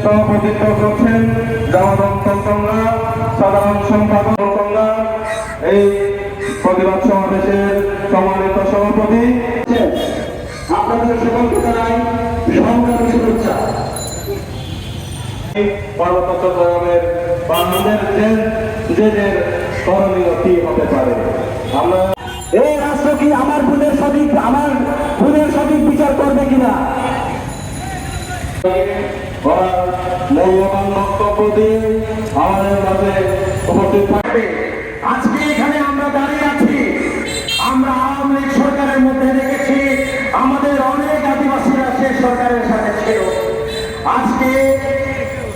সভাপতিত্ব করছেন সাধারণ সম্পাদক এই প্রতিবাদ সমাবেশের সম্মানিত সভাপতি। আপনাদের সকলকে জানাই সংগ্রামী শুভেচ্ছা। পার্বত্য চট্টগ্রামের বাঙালিদের যে করণীয় কি হতে পারে, আমরা এই রাষ্ট্র কি আমার ভুলের সঠিক বিচার করবে কিনা মূল্যবান বক্তব্য দিয়ে আমাদের মাঝে উপস্থিত থাকবে। আজকে এখানে আমরা দাঁড়িয়ে আছি, আমরা আওয়ামী লীগ সরকারের মধ্যে দেখেছি আমাদের অনেক আদিবাসীরা সে সরকারের সাথে ছিল। আজকে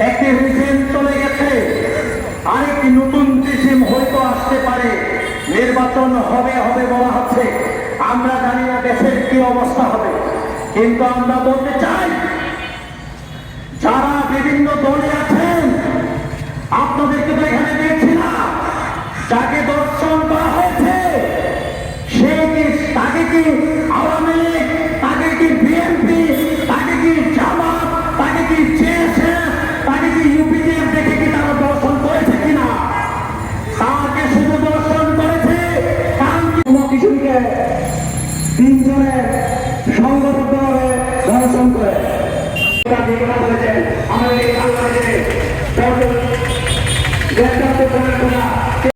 একটি রিজিম চলে গেছে, আরেকটি নতুন রিজিম হয়তো আসতে পারে, নির্বাচন হবে বলা হচ্ছে। আমরা জানি না দেশের কি অবস্থা হবে, কিন্তু আমরা বলতে চাই যারা বিভিন্ন দলে আছেন, আপনাদেরকে তো এখানে দেখছি না, যাকে দর্শন করা হয়েছে সে কি, তাকে কি আওয়ামী লীগ, তাকে কি বিএনপি, তাকে কি জামাত, তাকে কি জেএসএফ, তাকে কি ইউপিডিএফ দেখে কি তারা দর্শন করেছে কিনা? তাকে শুধু দর্শন করেছে কারণ কিশোরীকে তিনজনের সংঘবদ্ধ